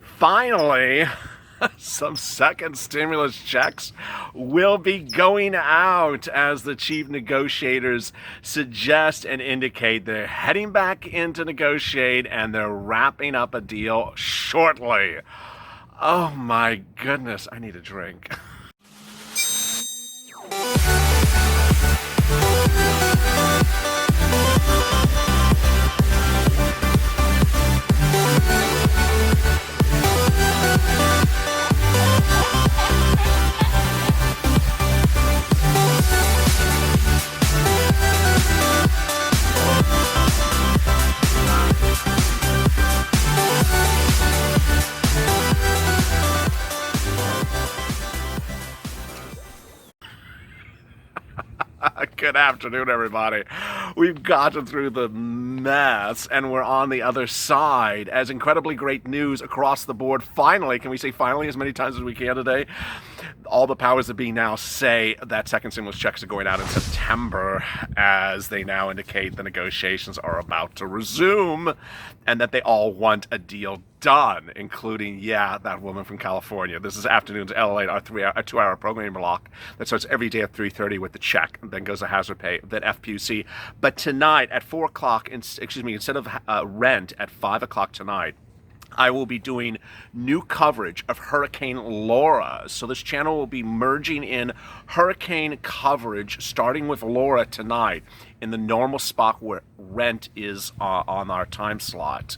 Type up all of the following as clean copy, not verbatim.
Finally, some second stimulus checks will be going out as the chief negotiators suggest and indicate they're heading back in to negotiate and they're wrapping up a deal shortly. Oh my goodness, I need a drink. Good afternoon, everybody. We've gotten through the mess and we're on the other side as incredibly great news across the board. Finally, can we say finally as many times as we can today? All the powers that be now say that second stimulus checks are going out in September as they now indicate the negotiations are about to resume and that they all want a deal done, including, that woman from California. This is Afternoons LA, our 2-hour programming block that starts every day at 3:30 with the check, and then goes to Hazard Pay, then FPUC. But tonight at 4 o'clock, instead of Rent at 5 o'clock tonight, I will be doing new coverage of Hurricane Laura. So this channel will be merging in hurricane coverage, starting with Laura tonight, in the normal spot where Rent is on our time slot.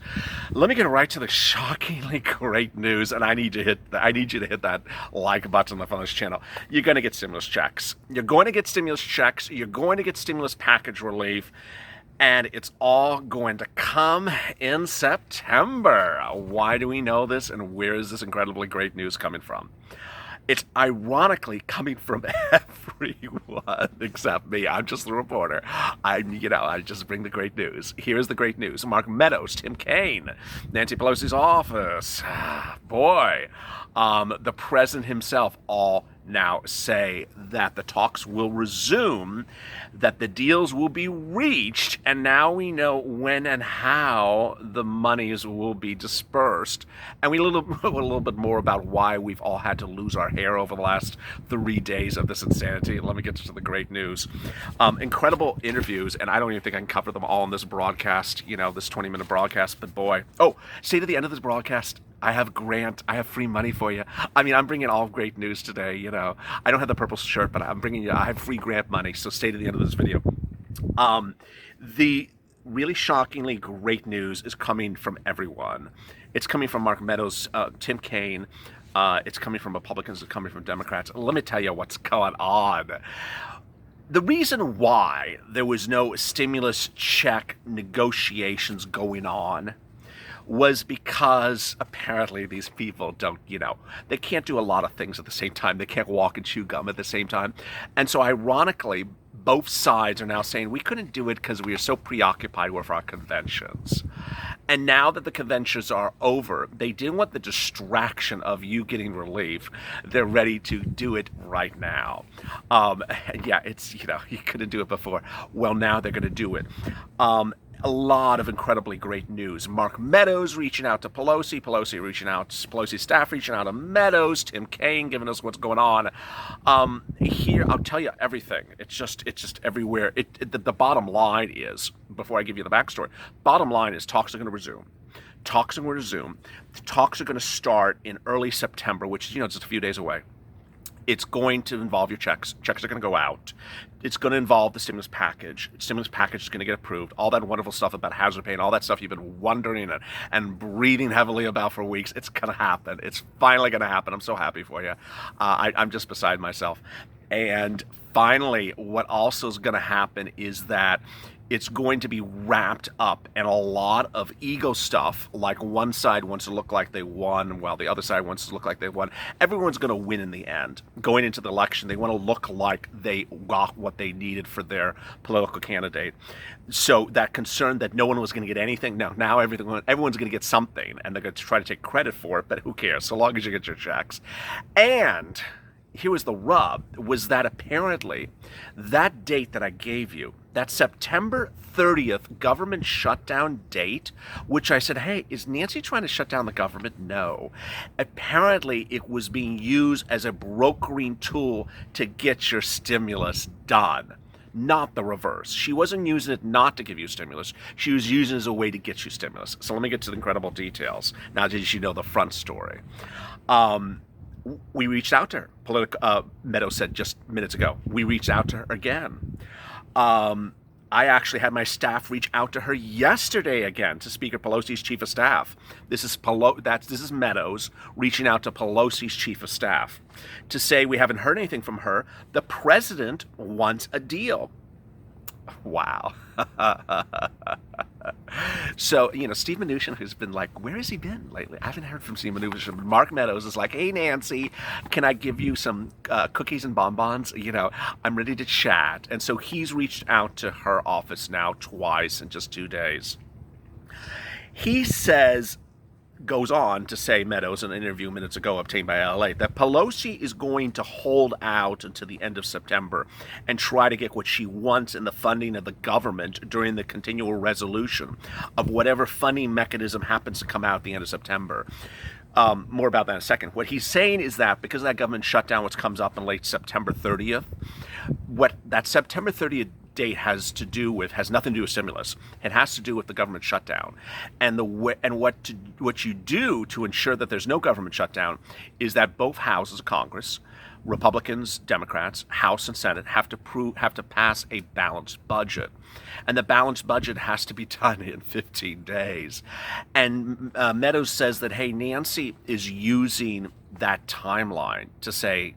Let me get right to the shockingly great news, and I need you to hit that like button on this channel. You're going to get stimulus checks. You're going to get stimulus checks. You're going to get stimulus package relief. And it's all going to come in September. Why do we know this, and where is this incredibly great news coming from? It's ironically coming from everyone except me. I'm just the reporter. I just bring the great news. Here's the great news. Mark Meadows, Tim Kaine, Nancy Pelosi's office. Boy, the president himself all now say that the talks will resume, that the deals will be reached, and now we know when and how the monies will be dispersed. And we a little bit more about why we've all had to lose our hair over the last 3 days of this insanity. Let me get to the great news. Incredible interviews, and I don't even think I can cover them all in this broadcast, this 20-minute broadcast, but boy. Oh, stay to the end of this broadcast. I have free money for you. I'm bringing all great news today, I don't have the purple shirt, but I have free grant money, so stay to the end of this video. The really shockingly great news is coming from everyone. It's coming from Mark Meadows, Tim Kaine, it's coming from Republicans, it's coming from Democrats. Let me tell you what's going on. The reason why there was no stimulus check negotiations going on was because apparently these people don't, they can't do a lot of things at the same time. They can't walk and chew gum at the same time. And so ironically, both sides are now saying we couldn't do it because we are so preoccupied with our conventions. And now that the conventions are over, they didn't want the distraction of you getting relief. They're ready to do it right now. It's, you couldn't do it before. Well, now they're going to do it. A lot of incredibly great news. Mark Meadows reaching out to Pelosi, Pelosi's staff reaching out to Meadows, Tim Kaine giving us what's going on. Here, I'll tell you everything. It's just everywhere. The bottom line is, before I give you the backstory, bottom line is talks are going to resume. Talks are going to resume. The talks are going to start in early September, which is, just a few days away. It's going to involve your checks. Checks are going to go out. It's going to involve the stimulus package. The stimulus package is going to get approved. All that wonderful stuff about hazard pay and all that stuff you've been wondering and breathing heavily about for weeks. It's going to happen. It's finally going to happen. I'm so happy for you. I'm just beside myself. And finally, what also is going to happen is that it's going to be wrapped up in a lot of ego stuff, like one side wants to look like they won while the other side wants to look like they won. Everyone's going to win in the end. Going into the election, they want to look like they got what they needed for their political candidate. So that concern that no one was going to get anything, now everyone's going to get something, and they're going to try to take credit for it, but who cares, so long as you get your checks. And here was the rub, was that apparently that date that I gave you, that September 30th government shutdown date, which I said, hey, is Nancy trying to shut down the government? No. Apparently, it was being used as a brokering tool to get your stimulus done. Not the reverse. She wasn't using it not to give you stimulus. She was using it as a way to get you stimulus. So let me get to the incredible details. Now that you know the front story. We reached out to her. Meadows said just minutes ago. We reached out to her again. I actually had my staff reach out to her yesterday again, to Speaker Pelosi's chief of staff. This is Meadows reaching out to Pelosi's chief of staff to say we haven't heard anything from her. The president wants a deal. Wow. So, Steve Mnuchin, who's been like, where has he been lately? I haven't heard from Steve Mnuchin. Mark Meadows is like, hey, Nancy, can I give you some cookies and bonbons? I'm ready to chat. And so he's reached out to her office now twice in just 2 days. He goes on to say, Meadows, in an interview minutes ago obtained by LA, that Pelosi is going to hold out until the end of September and try to get what she wants in the funding of the government during the continual resolution of whatever funding mechanism happens to come out at the end of September. More about that in a second. What he's saying is that because of that government shutdown, which comes up in late September 30th, what that September 30th date has nothing to do with stimulus. It has to do with the government shutdown, and what you do to ensure that there's no government shutdown is that both houses of Congress, Republicans, Democrats, House and Senate, have to pass a balanced budget, and the balanced budget has to be done in 15 days. And Meadows says that, hey, Nancy is using that timeline to say,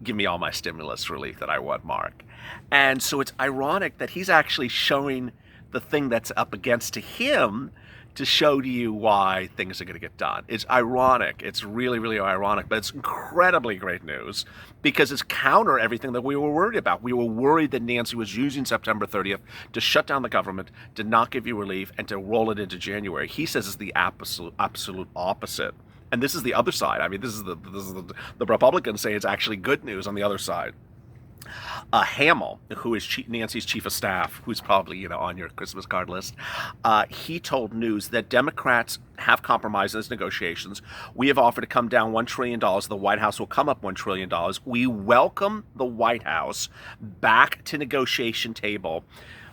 give me all my stimulus relief that I want, Mark. And so it's ironic that he's actually showing the thing that's up against to him to show to you why things are going to get done. It's ironic. It's really, really ironic, but it's incredibly great news because it's counter everything that we were worried about. We were worried that Nancy was using September 30th to shut down the government, to not give you relief, and to roll it into January. He says it's the absolute opposite. And this is the other side. I mean, this is the Republicans say it's actually good news on the other side. Hamill, who is Nancy's chief of staff, who's probably on your Christmas card list, he told News that Democrats have compromised in these negotiations. We have offered to come down $1 trillion. The White House will come up $1 trillion. We welcome the White House back to negotiation table,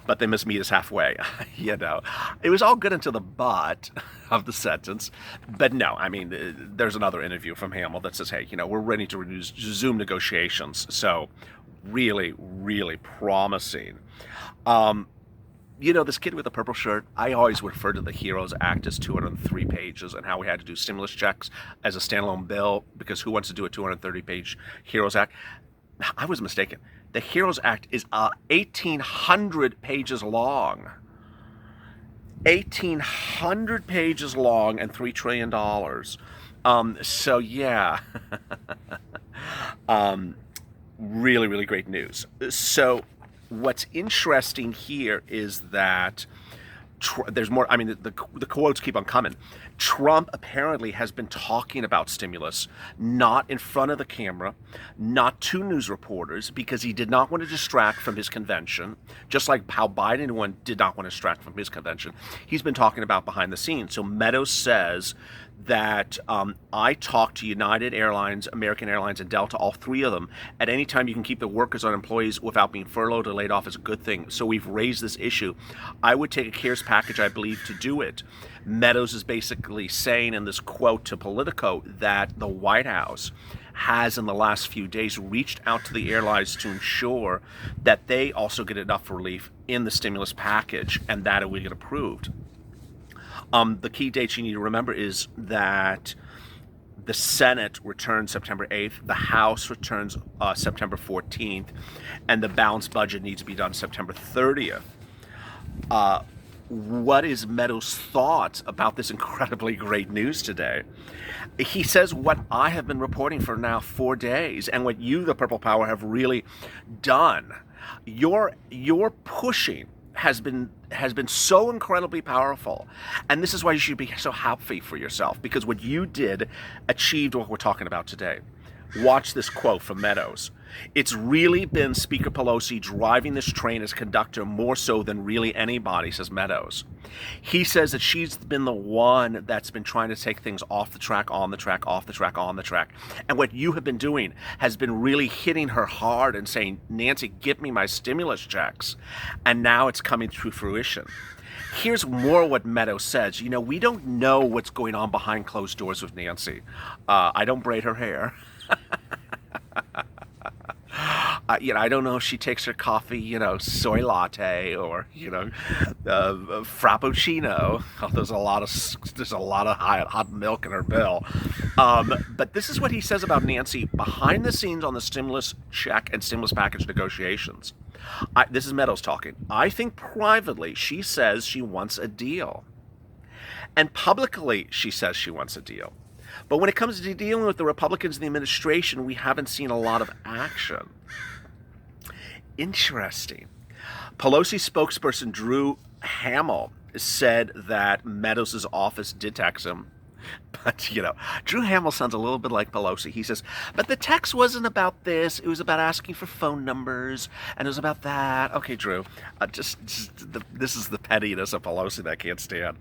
but they must meet us halfway. It was all good until the but of the sentence. But no, I mean, there's another interview from Hamill that says, hey, we're ready to resume negotiations. So really, really promising. This kid with the purple shirt, I always refer to the HEROES Act as 203 pages and how we had to do stimulus checks as a standalone bill because who wants to do a 230-page HEROES Act? I was mistaken. The HEROES Act is 1,800 pages long. 1,800 pages long and $3 trillion. So yeah. Really, really great news. So what's interesting here is that there's more. I mean, the quotes keep on coming. Trump apparently has been talking about stimulus, not in front of the camera, not to news reporters, because he did not want to distract from his convention, just like how Biden did not want to distract from his convention. He's been talking about behind the scenes. So Meadows says that I talked to United Airlines, American Airlines, and Delta, all three of them. At any time you can keep the workers or employees without being furloughed or laid off is a good thing. So we've raised this issue. I would take a CARES package, I believe, to do it. Meadows is basically saying in this quote to Politico that the White House has in the last few days reached out to the airlines to ensure that they also get enough relief in the stimulus package and that it will get approved. The key dates you need to remember is that the Senate returns September 8th, the House returns September 14th, and the balanced budget needs to be done September 30th. What is Meadows' thoughts about this incredibly great news today? He says what I have been reporting for now 4 days, and what you, the Purple Power, have really done. Your pushing has been so incredibly powerful, and this is why you should be so happy for yourself, because what you did achieved what we're talking about today. Watch this quote from Meadows. It's really been Speaker Pelosi driving this train as conductor more so than really anybody, says Meadows. He says that she's been the one that's been trying to take things off the track, on the track, off the track, on the track. And what you have been doing has been really hitting her hard and saying, Nancy, give me my stimulus checks. And now it's coming to fruition. Here's more what Meadows says. You know, we don't know what's going on behind closed doors with Nancy. I don't braid her hair. I don't know if she takes her coffee, soy latte or, frappuccino. Oh, there's a lot of hot milk in her bill. But this is what he says about Nancy behind the scenes on the stimulus check and stimulus package negotiations. This is Meadows talking. I think privately she says she wants a deal. And publicly she says she wants a deal. But when it comes to dealing with the Republicans in the administration, we haven't seen a lot of action. Interesting. Pelosi spokesperson Drew Hamill said that Meadows' office did text him. But, Drew Hamill sounds a little bit like Pelosi. He says, but the text wasn't about this. It was about asking for phone numbers, and it was about that. Okay, Drew, this is the pettiness of Pelosi that I can't stand.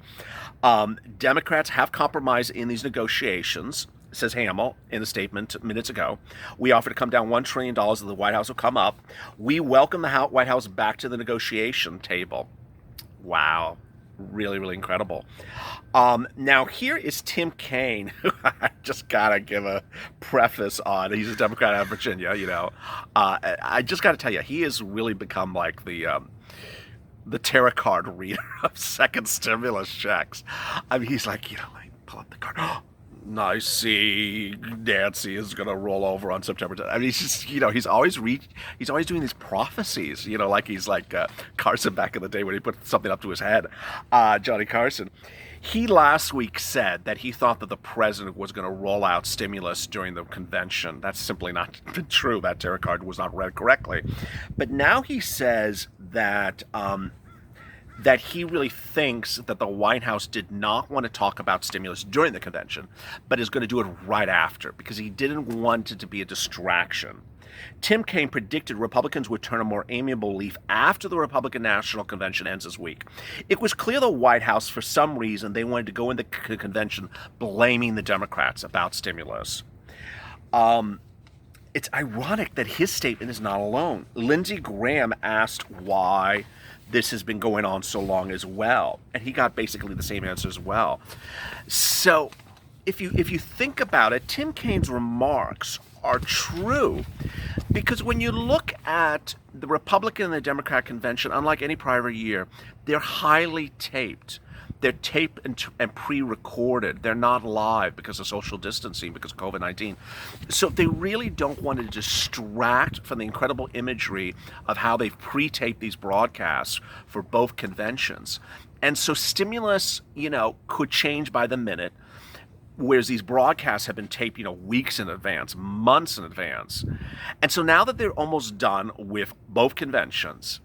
Democrats have compromised in these negotiations, says Hamill in a statement minutes ago. We offered to come down $1 trillion that the White House will come up. We welcome the White House back to the negotiation table. Wow. Really, really incredible. Now, here is Tim Kaine, who I just got to give a preface on. He's a Democrat out of Virginia, I just got to tell you, he has really become like the tarot card reader of second stimulus checks. I mean, he's like, pull up the card. I see Nancy is going to roll over on September 10th. I mean, he's just, he's always doing these prophecies, like he's like Carson back in the day when he put something up to his head, Johnny Carson. He last week said that he thought that the president was going to roll out stimulus during the convention. That's simply not true. That tarot card was not read correctly. But now he says that that he really thinks that the White House did not want to talk about stimulus during the convention, but is going to do it right after because he didn't want it to be a distraction. Tim Kaine predicted Republicans would turn a more amiable leaf after the Republican National Convention ends this week. It was clear the White House, for some reason, they wanted to go into the convention blaming the Democrats about stimulus. It's ironic that his statement is not alone. Lindsey Graham asked why this has been going on so long as well, and he got basically the same answer as well. So if you think about it, Tim Kaine's remarks are true because when you look at the Republican and the Democrat convention, unlike any prior year, they're highly taped. They're taped and pre-recorded. They're not live because of social distancing, because of COVID-19. So they really don't want to distract from the incredible imagery of how they've pre-taped these broadcasts for both conventions. And so stimulus, could change by the minute, whereas these broadcasts have been taped, weeks in advance, months in advance. And so now that they're almost done with both conventions,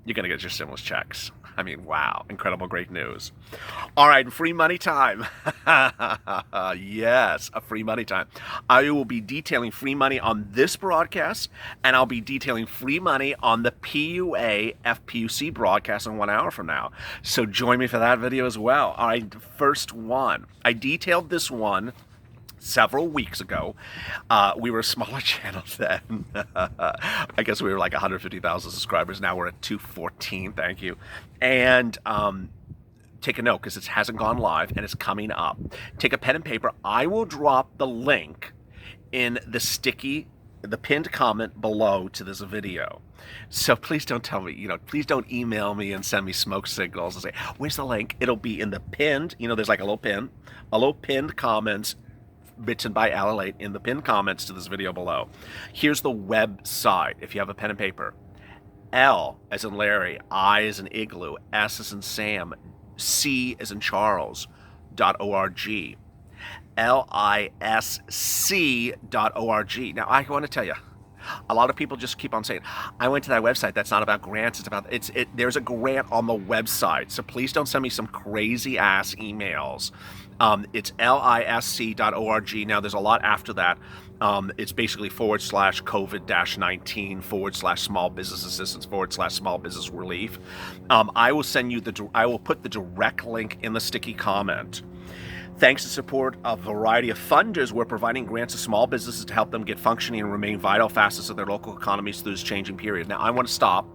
you're going to get your stimulus checks. I mean, wow, incredible, great news. All right, free money time. Yes, a free money time. I will be detailing free money on this broadcast, and I'll be detailing free money on the PUA FPUC broadcast in 1 hour from now. So join me for that video as well. All right, first one. I detailed this one several weeks ago. We were a smaller channel then. I guess we were like 150,000 subscribers. Now we're at 214. Thank you. And take a note because it hasn't gone live and it's coming up. Take a pen and paper. I will drop the link in the pinned comment below to this video. So please don't tell me, please don't email me and send me smoke signals and say, where's the link? It'll be in the pinned, there's like a little pinned comments written by Allalate in the pinned comments to this video below. Here's the website if you have a pen and paper. L as in Larry, I as in Igloo, S as in Sam, C as in Charles, .org. LISC.org. Now I want to tell you, a lot of people just keep on saying, I went to that website. That's not about grants. There's a grant on the website. So please don't send me some crazy ass emails It's lisc.org. Now, there's a lot after that. It's basically / COVID-19 / small business assistance / small business relief. I will send you I will put the direct link in the sticky comment. Thanks to support of a variety of funders, we're providing grants to small businesses to help them get functioning and remain vital facets of their local economies through this changing period. Now, I want to stop.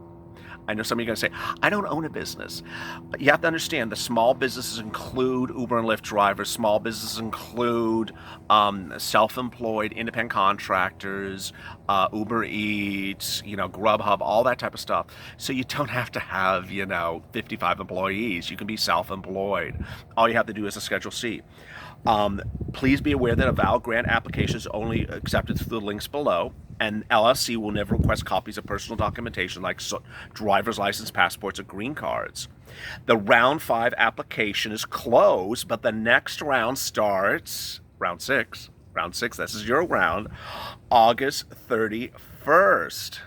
I know some of you are going to say, I don't own a business. But you have to understand the small businesses include Uber and Lyft drivers. Small businesses include self-employed, independent contractors, Uber Eats, Grubhub, all that type of stuff. So you don't have to have, 55 employees. You can be self-employed. All you have to do is a Schedule C. Please be aware that a VAL grant application is only accepted through the links below, and LSC will never request copies of personal documentation like driver's license, passports, or green cards. The round 5 application is closed, but the next round starts, round 6, this is your round, August 31st.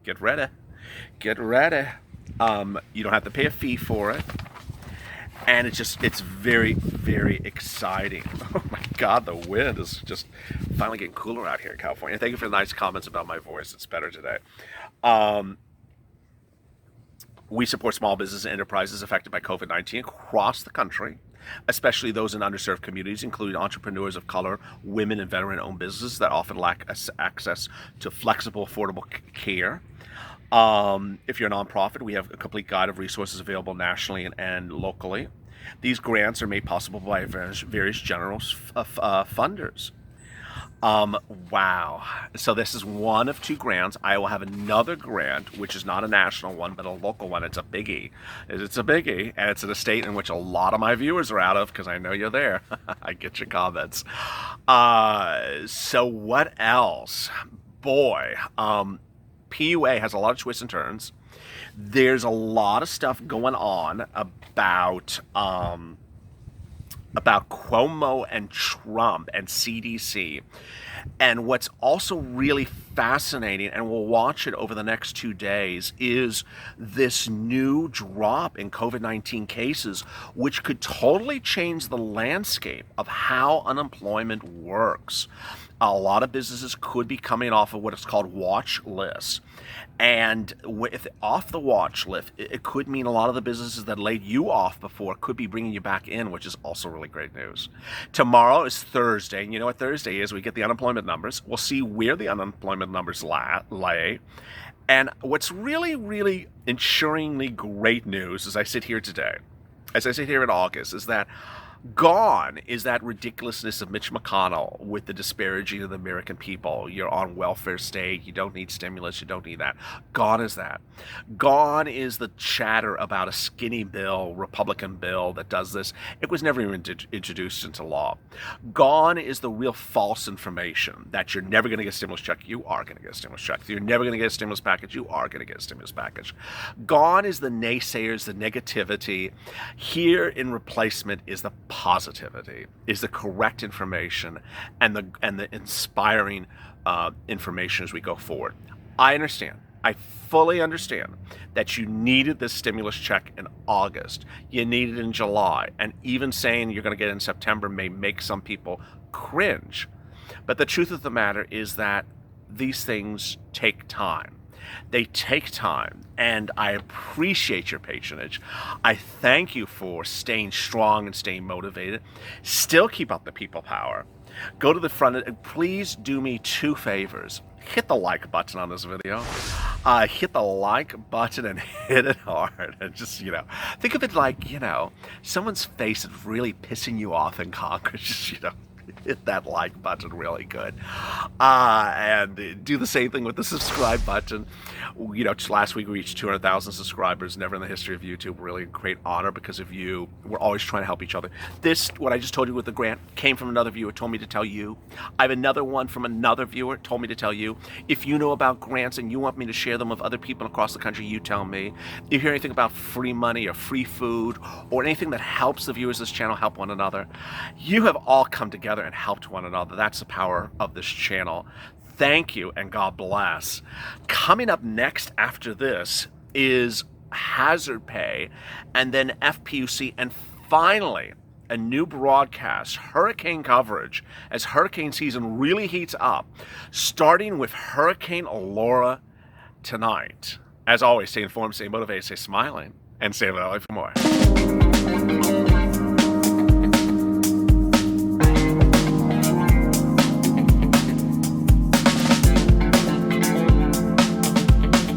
Get ready. You don't have to pay a fee for it. And it's very, very exciting. Oh my God, the wind is just finally getting cooler out here in California. Thank you for the nice comments about my voice. It's better today. We support small business and enterprises affected by COVID-19 across the country, especially those in underserved communities, including entrepreneurs of color, women, and veteran-owned businesses that often lack access to flexible, affordable care. If you're a nonprofit, we have a complete guide of resources available nationally and locally. These grants are made possible by various generous funders. Wow. So this is one of 2 grants. I will have another grant, which is not a national one, but a local one. It's a biggie. And it's in a state in which a lot of my viewers are out of, because I know you're there. I get your comments. So what else? Boy, PUA has a lot of twists and turns. There's a lot of stuff going on about Cuomo and Trump and CDC. And what's also really fascinating, and we'll watch it over the next 2 days, is this new drop in COVID-19 cases, which could totally change the landscape of how unemployment works. A lot of businesses could be coming off of what is called watch lists. And with off the watch list, it could mean a lot of the businesses that laid you off before could be bringing you back in, which is also really great news. Tomorrow is Thursday, and you know what Thursday is? We get the unemployment numbers. We'll see where the unemployment numbers lay. And what's really, really ensuringly great news as I sit here today, as I sit here in August, is that gone is that ridiculousness of Mitch McConnell with the disparaging of the American people. You're on welfare state. You don't need stimulus. You don't need that. Gone is that. Gone is the chatter about a skinny bill, Republican bill that does this. It was never even introduced into law. Gone is the real false information that you're never going to get a stimulus check. You are going to get a stimulus check. You're never going to get a stimulus package. You are going to get a stimulus package. Gone is the naysayers, the negativity. Here in replacement is the positivity, is the correct information and the inspiring information as we go forward. I understand. I fully understand that you needed this stimulus check in August. You need it in July. And even saying you're going to get it in September may make some people cringe. But the truth of the matter is that these things take time. They take time, and I appreciate your patronage. I thank you for staying strong and staying motivated. Still keep up the people power. Go to the front and please do me 2 favors. Hit the like button on this video. Hit the like button and hit it hard. And just, think of it like, someone's face is really pissing you off in Congress. Just, hit that like button really good. And do the same thing with the subscribe button. Just last week we reached 200,000 subscribers. Never in the history of YouTube. Really great honor because of you. We're always trying to help each other. What I just told you with the grant came from another viewer, told me to tell you. I have another one from another viewer, told me to tell you. If you know about grants and you want me to share them with other people across the country, you tell me. If you hear anything about free money or free food or anything that helps the viewers of this channel help one another, you have all come together and helped one another. That's the power of this channel. Thank you and God bless. Coming up next after this is hazard pay and then FPUC, and finally a new broadcast, hurricane coverage, as hurricane season really heats up, starting with Hurricane Laura tonight. As always, stay informed, stay motivated, stay smiling, and stay alive for more.